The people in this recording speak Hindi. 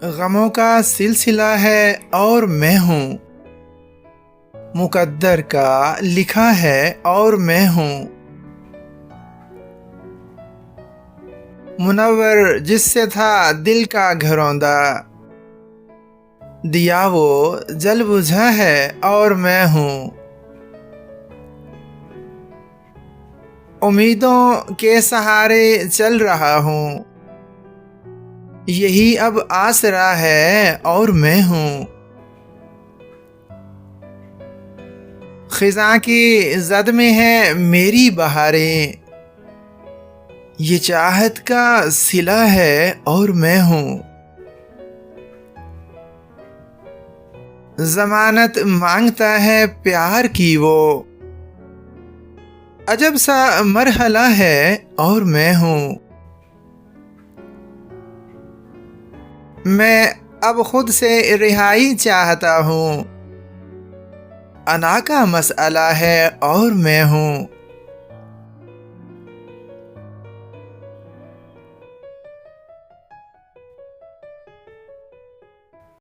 गमों का सिलसिला है और मैं हूँ। मुकद्दर का लिखा है और मैं हूँ। मुनव्वर जिससे था दिल का घरौंदा, दिया वो जल बुझा है और मैं हूँ। उम्मीदों के सहारे चल रहा हूँ, यही अब आसरा है और मैं हूँ। खिज़ां की जद में है मेरी बहारें, ये चाहत का सिला है और मैं हूँ। जमानत मांगता है प्यार की वो, अजब सा मरहला है और मैं हूँ। मैं अब खुद से रिहाई चाहता हूँ, अना का मसला है और मैं हूँ।